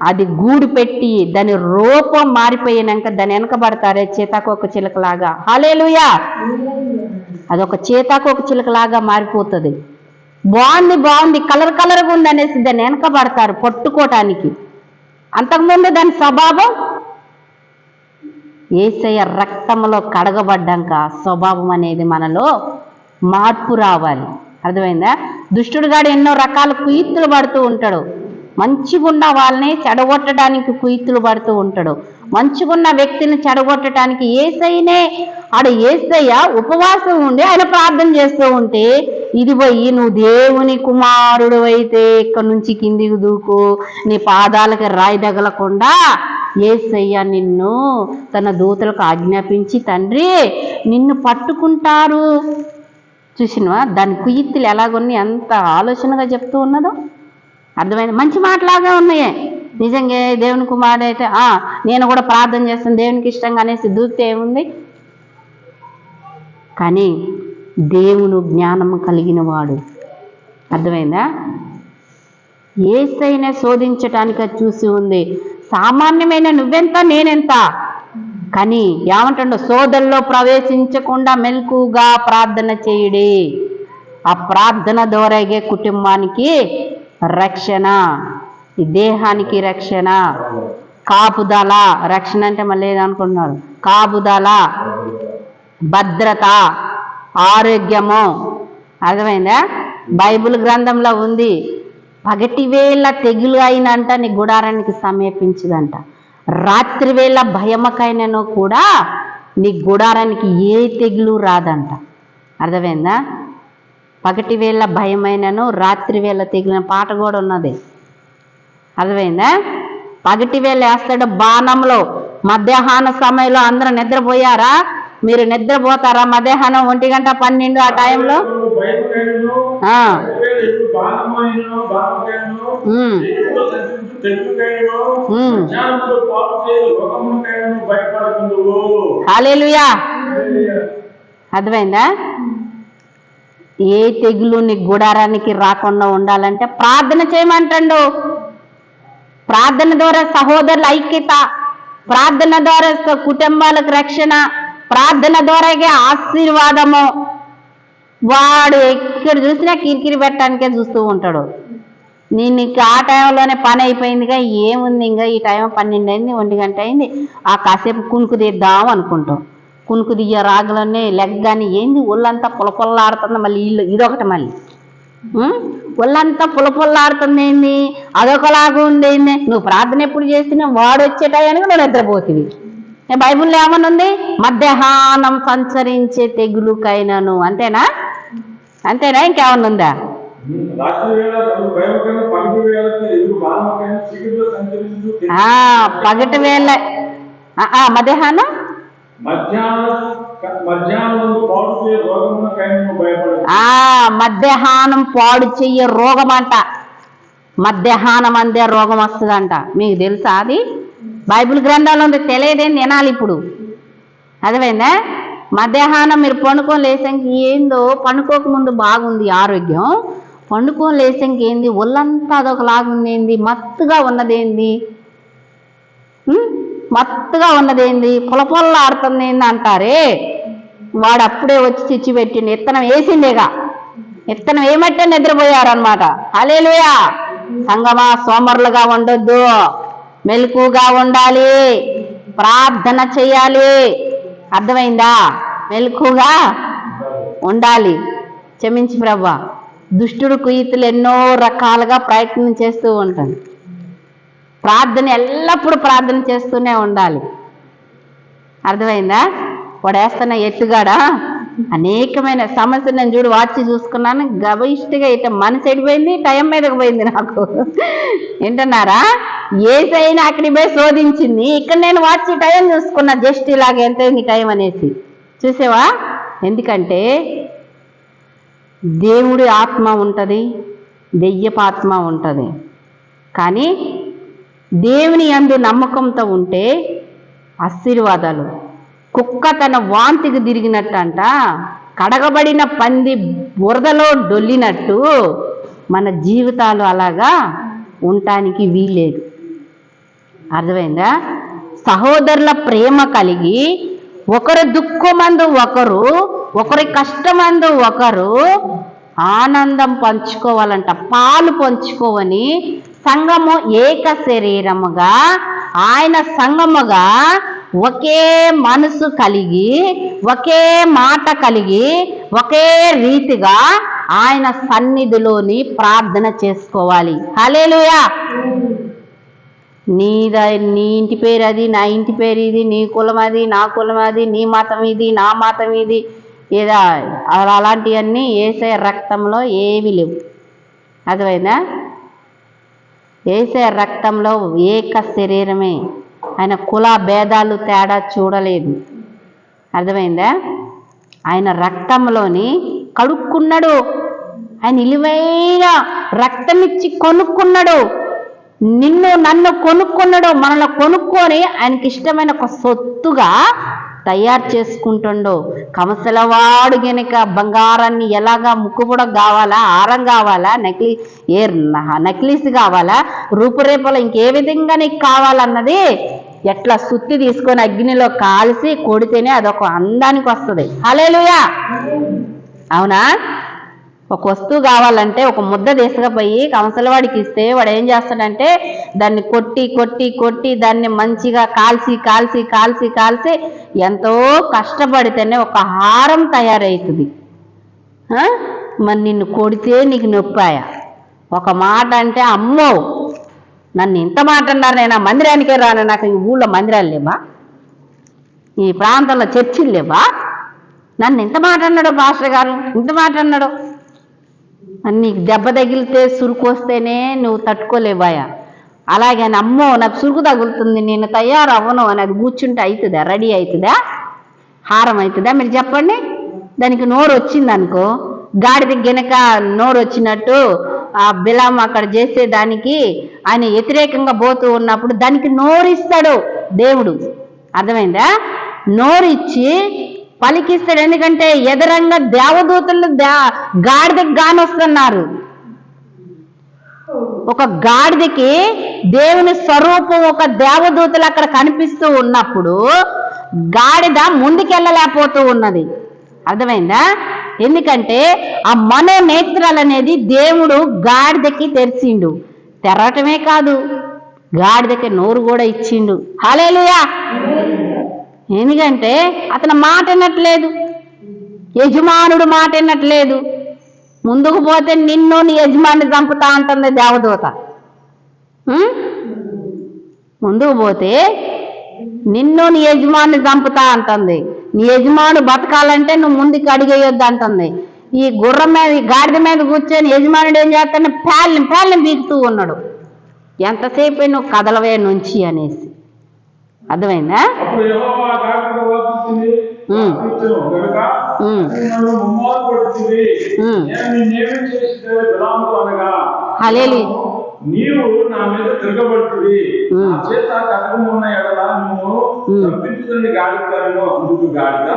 అది గూడు పెట్టి దాని రూపం మారిపోయినాక దాని వెనకబడతారే చేతాకొక చిలకలాగా. హల్లెలూయా. అదొక చేతాకొక చిలకలాగా మారిపోతుంది. బాగుంది, కలర్గా ఉంది అనేసి దాన్ని వెనకబడతారు పట్టుకోవటానికి. అంతకుముందు దాని స్వభావం యేసయ్య రక్తంలో కడగబడ్డాక స్వభావం అనేది మనలో మార్పు రావాలి. అర్థమైందా? దుష్టుడుగాడు ఎన్నో రకాల కుయుక్తులు పడుతూ ఉంటాడు. మంచిగున్న వాళ్ళని చెడగొట్టడానికి కుయుక్తులు పడుతూ ఉంటాడు. మంచిగున్న వ్యక్తిని చెడగొట్టడానికి యేసయ్య ఉపవాసం ఉండి ఆయన ప్రార్థన చేస్తూ ఉంటే, ఇది పోయి నువ్వు దేవుని కుమారుడు అయితే ఇక్కడి నుంచి కిందికి దూకు, నీ పాదాలకి రాయి తగలకుండా యేసయ్య నిన్ను తన దూతలకు ఆజ్ఞాపించి తండ్రి నిన్ను పట్టుకుంటారు. చూసినవా దాని కుయుక్తులు ఎలాగొన్ని ఎంత ఆలోచనగా చెప్తూ ఉన్నదో? అర్థమైంది? మంచి మాటలాగా ఉన్నాయే. నిజంగా దేవుని కుమారుడు అయితే నేను కూడా ప్రార్థన చేస్తాను దేవునికి ఇష్టంగా అనేసి దూకితే ఏముంది? కానీ దేవుని జ్ఞానం కలిగిన వాడు, అర్థమైందా, యేసయ్యనే శోధించటానికి చూసి ఉంది. సామాన్యమైన నువ్వెంత నేనెంత, కానీ ఏమంటాడు? సోదరులో ప్రవేశించకుండా మెలకుగా ప్రార్థన చేయుడి. ఆ ప్రార్థన ద్వారాగే కుటుంబానికి రక్షణ, ఈ దేహానికి రక్షణ, కాపుదల. రక్షణ అంటే మళ్ళీ ఏదనుకుంటున్నారు? కాపుదల, భద్రత, ఆరోగ్యము. అర్థమైందా? బైబిల్ గ్రంథంలో ఉంది, పగటివేళ తెగులు అయినంట నీ గుడారానికి సమీపించదంట, రాత్రివేళ భయమకైనను కూడా నీ గుడారానికి ఏ తెగులు రాదంట. అర్థమైందా? పగటివేళ భయమైనను రాత్రివేళ తెగిలిన పాట కూడా ఉన్నది. అర్థమైందా? పగటివేళ వేస్తాడు బాణంలో. మధ్యాహ్న సమయంలో అందరూ నిద్రపోయారా? మీరు నిద్రపోతారా మధ్యాహ్నం 1 గంట 12 ఆ టైంలో? హల్లెలూయా. అర్థమైందా? ఏ తెగులు నీ గుడారానికి రాకుండా ఉండాలంటే ప్రార్థన చేయమంటాడు. ప్రార్థన ద్వారా సహోదరుల ఐక్యత, ప్రార్థన ద్వారా కుటుంబాలకు రక్షణ, ప్రార్థన ద్వారాగే ఆశీర్వాదము. వాడు ఎక్కడ చూసినా కిరికిరి పెట్టడానికే చూస్తూ ఉంటాడు. నేను ఆ టైంలోనే పని అయిపోయిందిగా, ఏముంది ఇంకా ఈ టైం 12 అయింది, 1 గంట అయింది, ఆ కాసేపు కునుకు తీద్దాం అనుకుంటాం. కునుకు దియ్య రాగులన్నీ లెగ్గాని ఏంది ఒళ్ళంతా పులపుల్లాడుతుంది. మళ్ళీ ఇదొకటి, మళ్ళీ ఒళ్ళంతా పులపుల్లాడుతుంది ఏంది, అదొకలాగా ఉంది ఏంది. నువ్వు ప్రార్థన ఎప్పుడు చేసినా వాడు వచ్చే టయానికి నువ్వు నిద్రపోతుంది. బైబిల్లో ఏమనుంది? మధ్యాహ్నం సంచరించే తెగులుకైనాను. అంతేనా? ఇంకేమన్నా ఉందా? పగటి వేళ మధ్యాహ్నం మధ్యాహ్నం పాడు చెయ్యే రోగం అంట. మధ్యాహ్నం అందే రోగం వస్తుందంట. మీకు తెలుసా? అది బైబిల్ గ్రంథంలో ఉంది. తెలియదేంది వినాలి ఇప్పుడు. అర్థమైందా? మధ్యాహ్నం మీరు పండుకొని లేసాక ఏందో, పండుకోకముందు బాగుంది ఆరోగ్యం, పండుకొని లేసాక ఏంది ఒళ్ళంతా అదొకలాగుంది ఏంది, మత్తుగా ఉన్నదేంది, పులపుల్లాడుతుంది ఏంది అంటారే. వాడు అప్పుడే వచ్చి చిచ్చి పెట్టిండు. విత్తనం వేసిండేగా, విత్తనం ఏమంటే నిద్రపోయారనమాట. హల్లెలూయా. సంగమా, సోమరులుగా ఉండొద్దు, మెలకుగా ఉండాలి, ప్రార్థన చేయాలి. అర్థమైందా? మెలకుగా ఉండాలి. క్షమించి ప్రభా. దుష్టుడు కుయుక్తులు ఎన్నో రకాలుగా ప్రయత్నం చేస్తూ ఉంటాడు. ప్రార్థన ఎల్లప్పుడూ ప్రార్థన చేస్తూనే ఉండాలి. అర్థమైందా? వాడేస్తున్న ఎత్తుగాడా అనేకమైన సమస్యలు నేను వాచి చూసుకున్నాను. గబయిష్టిగా ఇట మనసు ఎడిపోయింది, టైం మీదకి పోయింది నాకు. వింటున్నారా? యేసయ్యని అక్కడికి పోయి శోధించింది, ఇక్కడ నేను వాచి టైం చూసుకున్నా. జస్ట్ ఇలాగ ఎంతైంది టైం అనేసి చూసేవా? ఎందుకంటే దేవుడి ఆత్మ ఉంటుంది, దెయ్యపు ఆత్మ ఉంటుంది. కానీ దేవుని యందు నమ్మకంతో ఉంటే ఆశీర్వాదాలు. కుక్క తన వాంతికి తిరిగినట్టంట, కడగబడిన పంది బురదలో డొల్లినట్టు మన జీవితాలు అలాగా ఉండటానికి వీల్లేదు. అర్థమైందా? సహోదరుల ప్రేమ కలిగి ఒకరు దుఃఖమందు ఒకరు, ఒకరి కష్టమందు ఒకరు ఆనందం పంచుకోవాలంట. పాలు పంచుకోవని సంఘము ఏక శరీరముగా ఆయన సంఘముగా ఒకే మనసు కలిగి, ఒకే మాట కలిగి, ఒకే రీతిగా ఆయన సన్నిధిలోని ప్రార్థన చేసుకోవాలి. హల్లెలూయా. నీ ఇంటి పేరు అది, నా ఇంటి పేరు ఇది, నీ కులం అది, నా కులం అది, నీ మతం ఇది, నా మతం ఇది, ఏదా అలాంటివన్నీ యేసయ్య రక్తంలో ఏవి లేవు. అర్థమైందా? యేసయ్య రక్తంలో ఏక శరీరమే. ఆయన కుల భేదాలు తేడా చూడలేదు. అర్థమైందా? ఆయన రక్తంలోని కడుక్కున్నాడు. ఆయన విలువైన రక్తం ఇచ్చి కొనుక్కున్నాడు. నిన్ను నన్ను కొనుక్కున్నాడు. మనల్ని కొనుక్కొని ఆయనకి ఇష్టమైన ఒక సొత్తుగా తయారు చేసుకుంటుండో. కమసలవాడు గనక బంగారాన్ని ఎలాగా ముక్కుపుడ కావాలా, హారం కావాలా, నక్లీస్ కావాలా, రూపురేపలు ఇంకే విధంగా నీకు కావాలన్నది ఎట్లా సుత్తి తీసుకొని అగ్నిలో కాల్చి కొడితేనే అదొక అందానికి వస్తుంది. హల్లెలూయా. అవునా? ఒక వస్తువు కావాలంటే ఒక ముద్ద తీసుకుపోయి కంసలవాడికి ఇస్తే వాడు ఏం చేస్తాడంటే దాన్ని కొట్టి కొట్టి కొట్టి దాన్ని మంచిగా కాల్చి కాల్చి కాల్చి కాల్చి ఎంతో కష్టపడితేనే ఒక హారం తయారవుతుంది. మరి నిన్ను కొడితే నీకు నొప్పాయ. ఒక మాట అంటే అమ్మో నన్ను ఇంత మాట అన్నారు, నేను ఆ మందిరానికే రాను, నాకు ఈ ఊళ్ళో మందిరాలు లేవా, ఈ ప్రాంతంలో చర్చిలు లేవా, నన్ను ఇంత మాట అన్నాడు పాస్టర్ గారు, ఇంత మాట అన్నాడు అని నీకు దెబ్బ తగిలితే సురుకు వస్తేనే నువ్వు తట్టుకోలేవాయా. అలాగే అమ్మో నాకు సురుకు తగులుతుంది, నేను తయారవ్వను అని అది కూర్చుంటే అవుతుందా? రెడీ అవుతుందా? హారం అవుతుందా? మీరు చెప్పండి. దానికి నోరు వచ్చింది అనుకో, గాడిద గనక నోరు వచ్చినట్టు ఆ బిలాం అక్కడ చేసేదానికి ఆయన వ్యతిరేకంగా పోతూ ఉన్నప్పుడు దానికి నోరు ఇస్తాడు దేవుడు. అర్థమైందా? నోరు ఇచ్చి పలికిస్తాడు. ఎందుకంటే ఎదురంగా దేవదూతలు గాడిదకి గానొస్తున్నారు. ఒక గాడిదకి దేవుని స్వరూపం ఒక దేవదూతలు అక్కడ కనిపిస్తూ ఉన్నప్పుడు గాడిద ముందుకెళ్ళలేకపోతూ ఉన్నది. అర్థమైందా? ఎందుకంటే ఆ మనోనేత్రాలు అనేది దేవుడు గాడిదకి తెరిచిండు. తెరవటమే కాదు, గాడిదకి నోరు కూడా ఇచ్చిండు. హల్లెలూయా. ఎందుకంటే అతను మాట వినట్లేదు, యజమానుడు మాట వినట్లేదు. ముందుకు పోతే నిన్ను నీ యజమాని చంపుతా అంటుంది దేవదూత. ముందుకు పోతే నిన్ను నీ యజమాని చంపుతా అంటుంది. నీ యజమాను బతకాలంటే నువ్వు ముందుకు అడిగేయొద్దు అంటుంది. ఈ గుర్రం మీద, ఈ గాడిద మీద కూర్చొని యజమానుడు ఏం చేస్తాడు? పేళ్ళని బీగుతూ ఉన్నాడు. ఎంతసేపు నువ్వు కదలవే నుంచి అనేసి. అర్థమైందా? హల్లెలూయా. నీవు నా మీద తిరగబడుతుంది, చేత కథకమున్న ఎడల నువ్వు తప్పించుకుని గాడిస్తాను. అందుకు గాడిద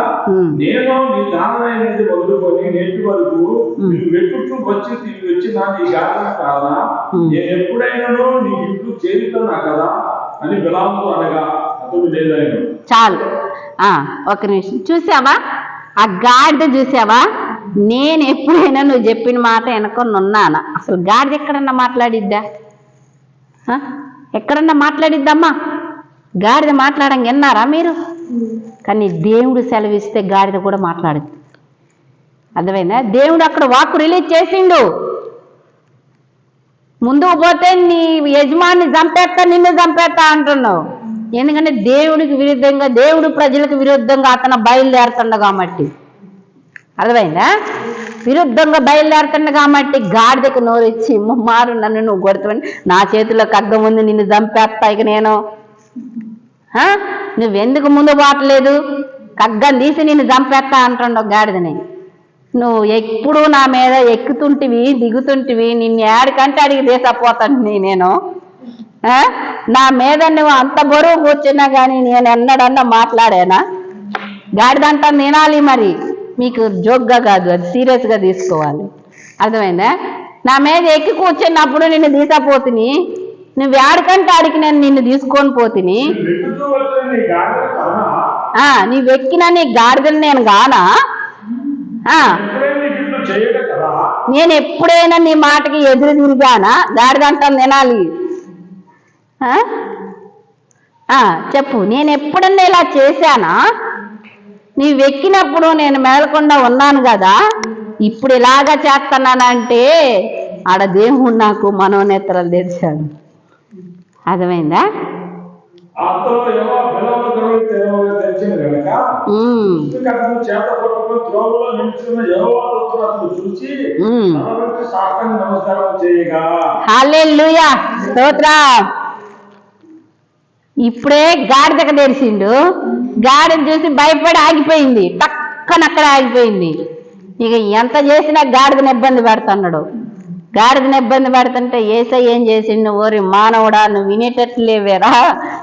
నేను నీ దానమైనది వదులుకొని నేటి వరకు నువ్వు వెతుకుతూ వచ్చిన నీ గాడిద కాదా, నేను ఎప్పుడైనాను నీ ఇంట్లో చేరుతున్నా కదా అని బిలాముతో అనగా అతడు లేదాయను. చాలు. ఒక నిమిషం చూసావా? ఆ గాడిద చూసావా? నేను ఎప్పుడైనా నువ్వు చెప్పిన మాట వెనుకొని ఉన్నానా? అసలు గాడిద ఎక్కడన్నా మాట్లాడిద్దా? ఎక్కడన్నా మాట్లాడిద్దమ్మా? గాడిద మాట్లాడంగా విన్నారా మీరు? కానీ దేవుడు సెలవిస్తే గాడిద కూడా మాట్లాడుద్ది. అర్థమైందా? దేవుడు అక్కడ వాక్కు రిలీజ్ చేసిండు. ముందుకు పోతే నీ యజమాని చంపేస్తా, నిన్ను చంపేస్తా అంటున్నావు. ఎందుకంటే దేవుడికి విరుద్ధంగా, దేవుడు ప్రజలకు విరుద్ధంగా అతను బయలుదేరుతుండ కాబట్టి. అర్థమైందా? విరుద్ధంగా బయలుదేరుతుండ కాబట్టి గాడిదకి నోరిచ్చి ముమ్మారు నన్ను నువ్వు కొడతావని, నా చేతిలో ఖడ్గం ఉంది, నిన్ను చంపేస్తా ఇక నేను. నువ్వెందుకు ముందు పోవట్లేదు? ఖడ్గం తీసి నిన్ను చంపేస్తా అంటుండవు గాడిదని. నువ్వు ఎప్పుడు నా మీద ఎక్కుతుంటివి దిగుతుంటివి, నిన్ను ఏడికంటే అడిగి తీసపోతాను నేను. నా మీద నువ్వు అంత బరువు కూర్చున్నా కానీ నేను ఎన్నడన్నా మాట్లాడానా? గాడిదంతా తినాలి. మరి మీకు జోక్గా కాదు, అది సీరియస్గా తీసుకోవాలి. అర్థమైందా? నా మీద ఎక్కి కూర్చున్నప్పుడు నిన్ను తీసపోతుని, నువ్వు ఏడికంటే ఆడికి నేను నిన్ను తీసుకొని పోతిని. నువ్వు ఎక్కిన నీ గాడిదని నేను గానా? నేను ఎప్పుడైనా నీ మాటకి ఎదురు తిరిగానా? గాడిదంతా తినాలి. చెప్పు. నేను ఎప్పుడన్నా ఇలా చేశానా? నీవు ఎక్కినప్పుడు నేను మేలకుండా ఉన్నాను కదా, ఇప్పుడు ఇలాగా చేస్తున్నానంటే ఆడ దేవుడు నాకు మనోనేత్రాలు తెరిచాడు. అర్థమైందా? హల్లెలూయా, స్తోత్రం. ఇప్పుడే గాడిదకు తెరిచిండు. గాడిని చూసి భయపడి ఆగిపోయింది, టక్కన అక్కడ ఆగిపోయింది. ఇక ఎంత చేసినా గాడిదని ఇబ్బంది పెడుతున్నాడు. గాడిదని ఇబ్బంది పెడుతుంటే యేసయ్య ఏం చేసిండు? ఓరి మానవుడా, నువ్వు వినేటట్లేవేరా,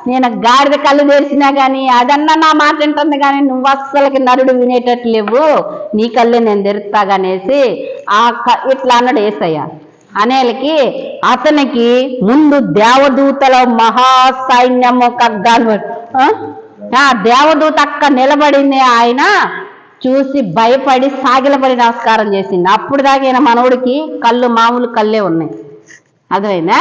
నేను గాడిద కళ్ళు తెరిచినా కానీ అదన్నా నా మాట వింటుంది, కానీ నువ్వు అస్సలకి నరుడు వినేటట్లేవు, నీ కళ్ళే నేను తెరుస్తాగనేసి ఇట్లా అన్నాడు యేసయ్య. అనేలకి అతనికి ముందు దేవదూతల మహాసైన్యము ఖడ్గాలు, దేవదూత అక్క నిలబడింది. ఆయన చూసి భయపడి సాగిలపడి నమస్కారం చేసింది. అప్పుడు దాకా ఈయన మనవుడికి కళ్ళు మామూలు కళ్ళే ఉన్నాయి. అర్థమైందా?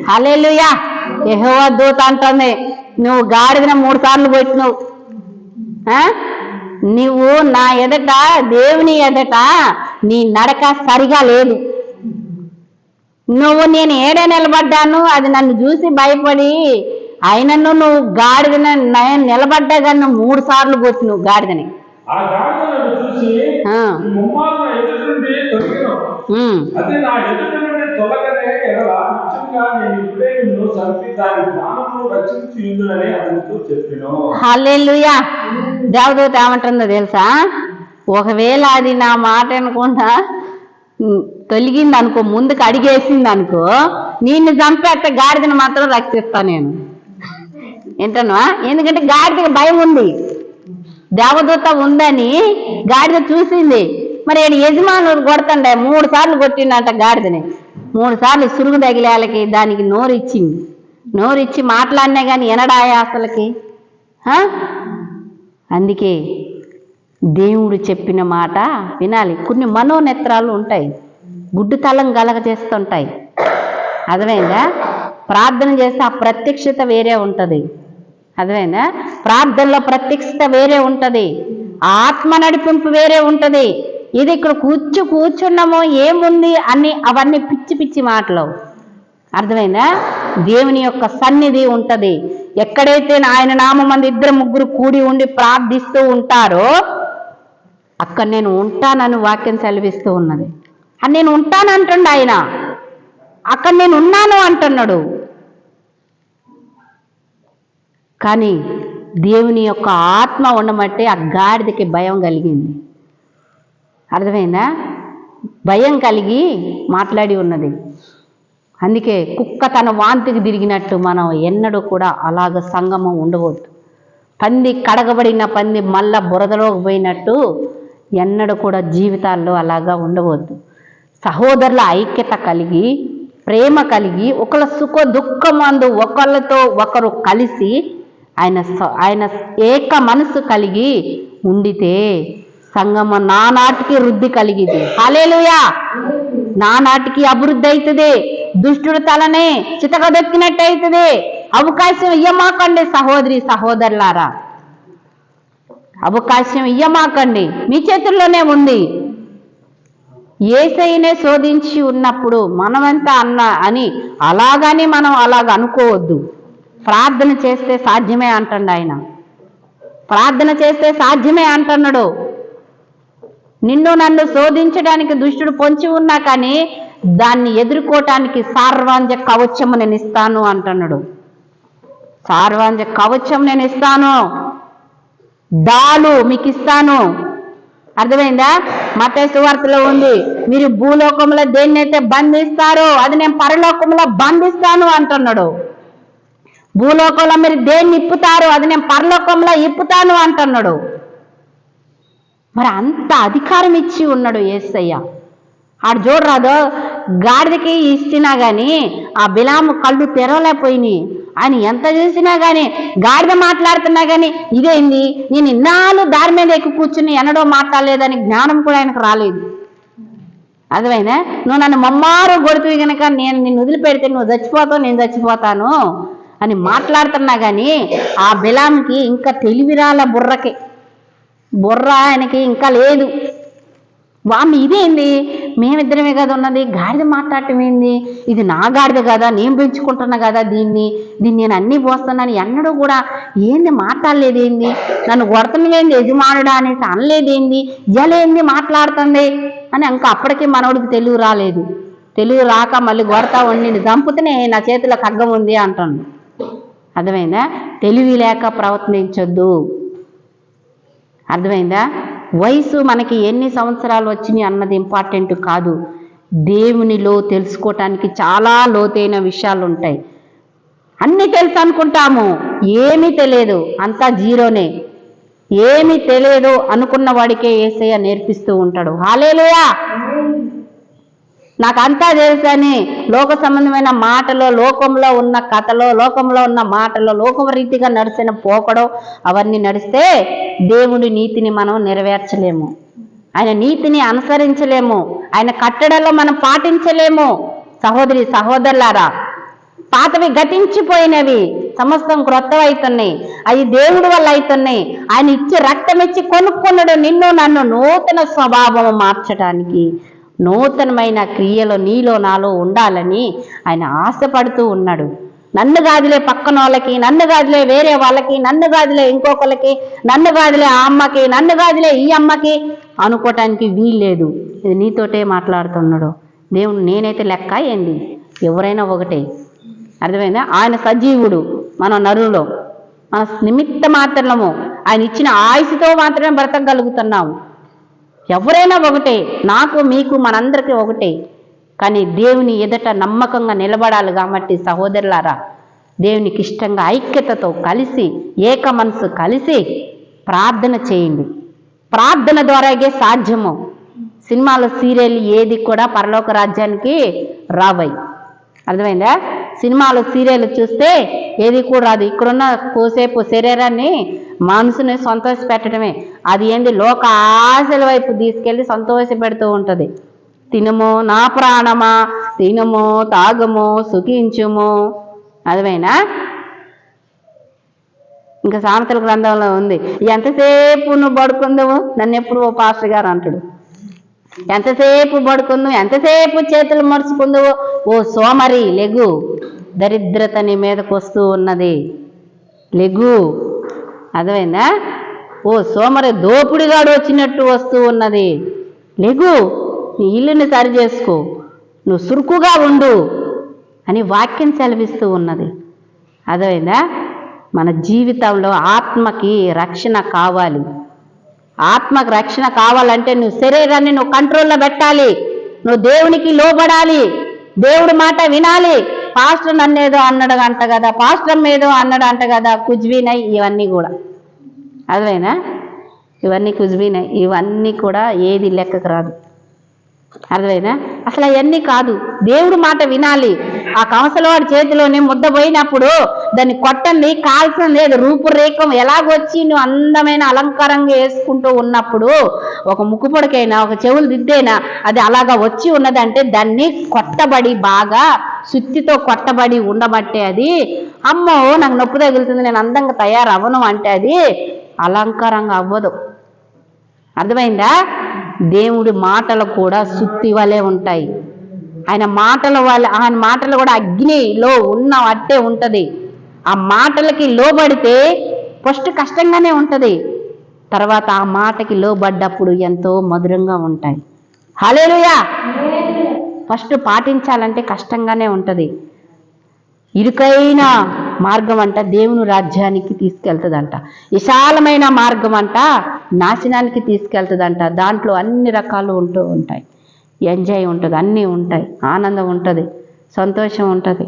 హల్లెలూయా. యెహోవా దూత అంటుంది, నువ్వు గాడిదను 3 సార్లు కొట్టినవు. నువ్వు నా ఎదట, దేవుని ఎదట నీ నడక సరిగా లేదు. నేను ఏడే నిలబడ్డాను, అది నన్ను చూసి భయపడి అయినను నువ్వు గాడిదన నిలబడ్డా కానీ 3 సార్లు కొట్టినవు గాడిదని. హల్లెలూయా. దేవదూత ఏమంటుందో తెలుసా? ఒకవేళ అది నా మాట అనుకుంటా తొలగింది అనుకో, ముందుకు అడిగేసింది అనుకో, నిన్ను చంపేస్తే గాడిదని మాత్రం రక్షిస్తా నేను. ఏంటన్నా? ఎందుకంటే గాడిదకి భయం ఉంది, దేవదూత ఉందని గాడిద చూసింది. మరి యజమానులు కొడుతుండే 3 సార్లు కొట్టిండట గాడిదని. 3 సార్లు సురుగు తగిలేళ్ళకి దానికి నోరిచ్చింది. నోరిచ్చి మాట్లాడినా కానీ ఎనడాయా అసలుకి. అందుకే దేవుడు చెప్పిన మాట వినాలి. కొన్ని మనోనేత్రాలు ఉంటాయి, గుడ్డు తలం గలగజేస్తుంటాయి. అర్థమైందా? ప్రార్థన చేస్తే ఆ ప్రత్యక్షత వేరే ఉంటుంది. అర్థమైందా? ప్రార్థనలో ప్రత్యక్షత వేరే ఉంటుంది, ఆత్మ నడిపింపు వేరే ఉంటుంది. ఇది ఇక్కడ కూర్చున్నామో ఏముంది అని అవన్నీ పిచ్చి పిచ్చి మాటలు. అర్థమైందా? దేవుని యొక్క సన్నిధి ఉంటుంది. ఎక్కడైతే ఆయన నామమందు 2-3 కూడి ఉండి ప్రార్థిస్తూ ఉంటారో అక్కడ నేను ఉంటానని వాక్యం సెలవిస్తూ ఉన్నది. అని నేను ఉంటానంటుండ ఆయన, అక్కడ నేను ఉన్నాను అంటున్నాడు. కానీ దేవుని యొక్క ఆత్మ ఉండమంటే ఆ గాడిదకి భయం కలిగింది. అర్థమైందా? భయం కలిగి మాట్లాడి ఉన్నది. అందుకే కుక్క తన వాంతికి తిరిగినట్టు మనం ఎన్నడూ కూడా అలాగ సంగమం ఉండవద్దు. పంది కడగబడిన పంది మళ్ళా బురదలోకి పోయినట్టు ఎన్నడూ కూడా జీవితాల్లో అలాగా ఉండవద్దు. సహోదరుల ఐక్యత కలిగి, ప్రేమ కలిగి, ఒకళ్ళ సుఖ దుఃఖమందు ఒకళ్ళతో ఒకరు కలిసి ఆయన ఏక మనసు కలిగి ఉండితే సంగమ నానాటికి వృద్ధి కలిగింది. హల్లెలూయా. నానాటికి అభివృద్ధి అవుతుంది. దుష్టుడు తలనే చితకదొక్కినట్టు అవుతుంది. అవకాశం ఇయ్యమాకండి సహోదరి సహోదరులారా, అవకాశం ఇయ్యమాకండి. మీ చేతుల్లోనే ఉంది. యేసయ్యనే శోధించి ఉన్నప్పుడు మనమంతా అని అలాగని మనం అలాగ అనుకోవద్దు. ప్రార్థన చేస్తే సాధ్యమే అంటాడు ఆయన. ప్రార్థన చేస్తే సాధ్యమే అంటున్నాడు. నిన్ను నన్ను శోధించడానికి దుష్టుడు పొంచి ఉన్నా కానీ దాన్ని ఎదుర్కోవటానికి సార్వాంజ కవచము నేను ఇస్తాను అంటున్నాడు. సార్వాంజ కవచం నేను ఇస్తాను, డాలు మీకు ఇస్తాను. అర్థమైందా? మత్తయి సువార్తలో ఉంది, మీరు భూలోకంలో దేన్నైతే బంధిస్తారో అది నేను పరలోకంలో బంధిస్తాను అంటున్నాడు. భూలోకంలో మీరు దేన్ని ఇప్పుతారో అది నేను పరలోకంలో ఇప్పుతాను అంటున్నాడు. మరి అంత అధికారం ఇచ్చి ఉన్నాడు యేసయ్య. ఆడు చూడరాదు, గాడిదకి ఇచ్చినా కానీ ఆ బిలాము కళ్ళు తెరవలేకపోయినాయి. ఆయన ఎంత చేసినా కానీ గాడిద మాట్లాడుతున్నా కానీ ఇదేంది, నేను ఇన్నాళ్ళు దారి మీద ఎక్కి కూర్చుని ఎన్నడో మాట్లాడలేదని జ్ఞానం కూడా ఆయనకు రాలేదు. అర్థమైనా? నువ్వు నన్ను మమ్మారు కొడుతుంది కనుక నేను నిన్ను వదిలిపెడితే నువ్వు చచ్చిపోతావు, నేను చచ్చిపోతాను అని మాట్లాడుతున్నా కానీ ఆ బిలాంకి ఇంకా తెలివిరాల బుర్ర ఆయనకి ఇంకా లేదు. వామి ఇదేంది, మేమిద్దరమే కదా ఉన్నది, గాడిద మాట్లాడటం ఏంది, ఇది నా గాడిద కదా, నేను పెంచుకుంటున్నా కదా, దీన్ని నేను అన్నీ పోస్తున్నాను, ఎన్నడూ కూడా ఏంది మాట్లాడలేదేంది, నన్ను కొడుతున్నదేంది యజమానుడా అనేసి అనలేదేంది, ఇయ్యలేంది మాట్లాడుతుంది అని ఇంకా అప్పటికీ మనోడికి తెలివి రాలేదు. తెలివి రాక మళ్ళీ కొడతా ఉండి చంపుతూనే నా చేతిలో ఖడ్గం ఉంది అంటాను. అర్థమైందా? తెలివి లేక ప్రవర్తించొద్దు. అర్థమైందా? వయసు మనకి ఎన్ని సంవత్సరాలు వచ్చినాయి అన్నది ఇంపార్టెంట్ కాదు. దేవునిలో తెలుసుకోవటానికి చాలా లోతైన విషయాలు ఉంటాయి. అన్నీ తెలుసు అనుకుంటాము, ఏమీ తెలియదు, అంతా జీరోనే. ఏమీ తెలియదు అనుకున్న వాడికే యేసయ్య నేర్పిస్తూ ఉంటాడు. హల్లెలూయా! నాకంతా తెలుసని లోక సంబంధమైన మాటలో, లోకంలో ఉన్న కథలో, లోకంలో ఉన్న మాటలో, లోకం రీతిగా నడిచిన పోకడో అవన్నీ నడిస్తే దేవుడి నీతిని మనం నెరవేర్చలేము, ఆయన నీతిని అనుసరించలేము, ఆయన కట్టడలో మనం పాటించలేము. సహోదరి సహోదరులారా, పాతవి గతించిపోయినవి సమస్తం క్రొత్తవైతున్నాయి. అవి దేవుడి వల్ల అవుతున్నాయి. ఆయన ఇచ్చి రక్తం ఇచ్చి కొనుక్కున్నాడు నిన్ను నన్ను నూతన స్వభావం మార్చడానికి, నూతనమైన క్రియలు నీలో నాలో ఉండాలని ఆయన ఆశపడుతూ ఉన్నాడు. నన్ను గాదిలే పక్కన వాళ్ళకి, నన్ను గాదిలే వేరే వాళ్ళకి, నన్ను గాదిలే ఇంకొకరికి, నన్ను గాదిలే ఆ అమ్మకి, నన్ను గాదిలే ఈ అమ్మకి అనుకోవటానికి వీల్లేదు. ఇది నీతోటే మాట్లాడుతున్నాడు దేవుడు. నేనైతే లెక్క ఏంది, ఎవరైనా ఒకటే. అర్థమైందా? ఆయన సజీవుడు, మన నరులో మన నిమిత్త మాత్రము, ఆయన ఇచ్చిన ఆయుసుతో మాత్రమే బ్రతకగలుగుతున్నాము. ఎవరైనా ఒకటే, నాకు మీకు మనందరికీ ఒకటే. కానీ దేవుని ఎదుట నమ్మకంగా నిలబడాలి. కాబట్టి సహోదరులారా, దేవునికి ఇష్టంగా ఐక్యతతో కలిసి, ఏక మనసు కలిసి ప్రార్థన చేయండి. ప్రార్థన ద్వారాగే సాధ్యము. సినిమాలు సీరియల్ ఏది కూడా పరలోక రాజ్యానికి రావాయి. అర్థమైందా? సినిమాలు సీరియల్ చూస్తే ఏది కూడా రాదు. ఇక్కడున్న కోసేపు శరీరాన్ని మనసుని సంతోష పెట్టడమే. అది ఏంది, లోక ఆశల వైపు తీసుకెళ్ళి సంతోష పెడుతూ ఉంటుంది. తినము నా ప్రాణమా, తినము తాగము సుఖించుము. అర్థమైనా? ఇంకా సామెతల గ్రంథంలో ఉంది, ఎంతసేపు నువ్వు పడుకుందావు, నన్ను ఎప్పుడు ఓ పాస్టర్ గారు అంటాడు, ఎంతసేపు పడుకుందావు, ఎంతసేపు చేతులు మడుచుకుందావు, ఓ సోమరి లెగు, దరిద్రత నీ మీదకు వస్తూ ఉన్నది, లెగు. అర్థమైందా? ఓ సోమరి దోపుడిగాడు వచ్చినట్టు వస్తూ ఉన్నది, లెగు, నీ ఇల్లుని సరి చేసుకో, నువ్వు సురుకుగా ఉండు అని వాక్యం సెలవిస్తూ ఉన్నది. అర్థమైందా? మన జీవితంలో ఆత్మకి రక్షణ కావాలి. ఆత్మకు రక్షణ కావాలంటే నువ్వు శరీరాన్ని నువ్వు కంట్రోల్లో పెట్టాలి, నువ్వు దేవునికి లోబడాలి, దేవుడి మాట వినాలి. పాస్టర్ నన్నేదో అన్నాడు అంట కదా, పాస్టర్ ఏదో అన్నాడు అంట కదా, కుజ్బీనాయి ఇవన్నీ కూడా. అదేనా? ఇవన్నీ కుజ్బీనాయి, ఇవన్నీ కూడా ఏది లెక్కకు రాదు. అర్థమైనా? అసలు అవన్నీ కాదు, దేవుడి మాట వినాలి. ఆ కంసలవాడి చేతిలోనే ముద్ద పోయినప్పుడు దాన్ని కొట్టండి, కాల్చండి, అది రూపురేఖం ఎలాగొచ్చి నువ్వు అందమైన అలంకారంగా వేసుకుంటూ ఉన్నప్పుడు ఒక ముక్కుపొడికైనా ఒక చెవులు దిద్దేనా అది అలాగా వచ్చి ఉన్నదంటే దాన్ని కొట్టబడి బాగా సుత్తితో కొట్టబడి ఉండబట్టే అది అమ్మో నాకు నొప్పి తగులుతుంది నేను అందంగా తయారవ్వను అంటే అది అలంకారంగా అవ్వదు. అర్థమైందా? దేవుడి మాటలు కూడా సుత్తి వలె ఉంటాయి. ఆయన మాటలు కూడా అగ్నిలో ఉన్న అట్టే ఉంటుంది. ఆ మాటలకి లోబడితే ఫస్ట్ కష్టంగానే ఉంటుంది, తర్వాత ఆ మాటకి లోబడ్డప్పుడు ఎంతో మధురంగా ఉంటాయి. హల్లెలూయా! ఫస్ట్ పాటించాలంటే కష్టంగానే ఉంటుంది. ఇరుకైన మార్గం అంట దేవుని రాజ్యానికి తీసుకెళ్తుందంట, విశాలమైన మార్గం అంట నాశనానికి తీసుకెళ్తుందంట. దాంట్లో అన్ని రకాలు ఉంటూ ఉంటాయి, ఎంజాయ్ ఉంటుంది, అన్నీ ఉంటాయి, ఆనందం ఉంటుంది, సంతోషం ఉంటుంది.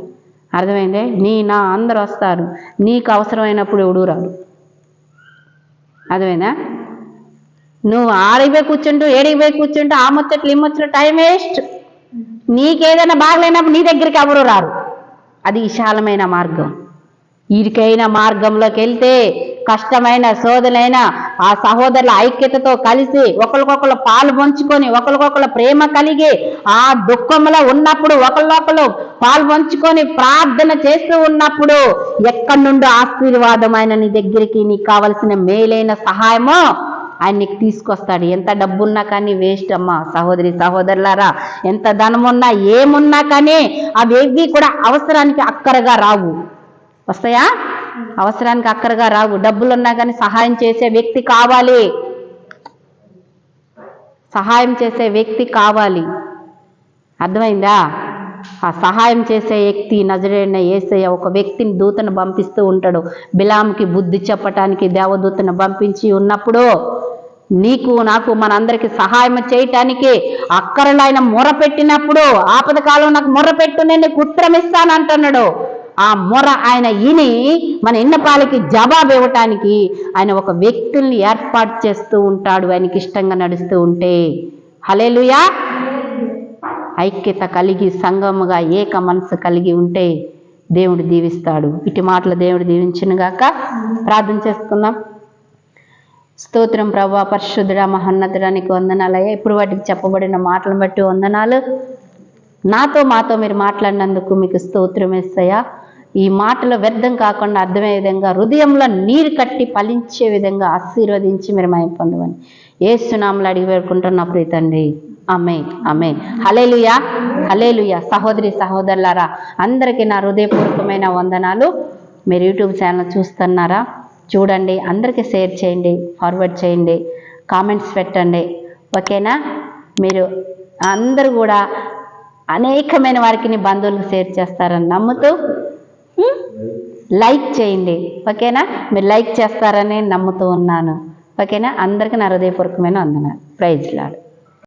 అర్థమైందే? నా అందరు వస్తారు, నీకు అవసరమైనప్పుడు ఎవడు రాడు. అర్థమైనా? నువ్వు ఆడిపోయి కూర్చుంటూ ఏడిపోయి కూర్చుంటూ ఆ ముచ్చట్లు ఈ ముచ్చట్లు టైం వేస్ట్. నీకేదైనా బాగలేనప్పుడు నీ దగ్గరికి ఎవరు రారు. అది విశాలమైన మార్గం. ఇరుకైన మార్గంలోకి వెళ్తే, కష్టమైన శోధనైన ఆ సహోదరుల ఐక్యతతో కలిసి ఒకరికొకరు పాలు పంచుకొని, ఒకరికొకరు ప్రేమ కలిగి, ఆ దుఃఖంలో ఉన్నప్పుడు ఒకరికొకరు పాలు పంచుకొని ప్రార్థన చేస్తూ ఉన్నప్పుడు ఎక్కడి నుండి ఆశీర్వాదం ఆయన నీ దగ్గరికి, నీకు కావలసిన మేలైన సహాయమో ఆయన నీకు తీసుకొస్తాడు. ఎంత డబ్బున్నా కానీ వేస్ట్ అమ్మా సహోదరి సహోదరులారా. ఎంత ధనమున్నా ఏమున్నా కానీ అవేవి కూడా అవసరానికి అక్కరగా రావు. వస్తాయా? అవసరానికి అక్కరగా రావు. డబ్బులున్నా కానీ సహాయం చేసే వ్యక్తి కావాలి. సహాయం చేసే వ్యక్తి కావాలి. అర్థమైందా? ఆ సహాయం చేసే వ్యక్తి నజరేయుడైన యేసయ్య ఒక వ్యక్తిని, దూతను పంపిస్తూ ఉంటాడు. బిలాముకి బుద్ధి చెప్పటానికి దేవదూతను పంపించి ఉన్నప్పుడు నీకు నాకు మనందరికి సహాయం చేయటానికి అక్కరలో ఆయన మొర పెట్టినప్పుడు, ఆపద కాలం నాకు మొర పెట్టు, నేను నీకు ఉత్తరం ఇస్తాను అంటున్నాడు. ఆ మొర ఆయన ఇని మన ఇన్నపాలకి జవాబు ఇవ్వటానికి ఆయన ఒక వ్యక్తుల్ని ఏర్పాటు చేస్తూ ఉంటాడు, ఆయనకి ఇష్టంగా నడుస్తూ ఉంటే. హల్లెలూయా. ఐక్యత కలిగి సంఘముగా ఏక మనసు కలిగి ఉంటే దేవుడు దీవిస్తాడు. ఇటు మాటలు దేవుడు దీవించునుగాక. ప్రార్థన చేసుకుందాం. స్తోత్రం ప్రభువా, పరిశుద్ధుడా, మహోన్నతుడా, నీకు వందనాలయ్యా. ఇప్పుడు వాటికి చెప్పబడిన మాటలను బట్టి వందనాలు. మాతో మీరు మాట్లాడినందుకు మీకు స్తోత్రం యేసయ్యా. ఈ మాటలు వ్యర్థం కాకుండా అర్థమయ్యే విధంగా, హృదయంలో నీరు కట్టి ఫలించే విధంగా ఆశీర్వదించి మీరు మహిమ పొందమని యేసు నామములో అడిగి వేడుకుంటున్నా ప్రియ తండ్రి. ఆమేన్, ఆమేన్. హల్లెలూయా, హల్లెలూయా. సహోదరి సహోదరులారా, అందరికీ నా హృదయపూర్వకమైన వందనాలు. మీరు యూట్యూబ్ ఛానల్ చూస్తున్నారా? చూడండి, అందరికీ షేర్ చేయండి, ఫార్వర్డ్ చేయండి, కామెంట్స్ పెట్టండి. ఓకేనా? మీరు అందరూ కూడా అనేకమైన వారికి బంధువులకు షేర్ చేస్తారని నమ్ముతూ లైక్ చేయండి. ఓకేనా? మీరు లైక్ చేస్తారని నమ్ముతూ ఉన్నాను. ఓకేనా? అందరికీ నా హృదయపూర్వకమైన వందనాలు. Praise lord.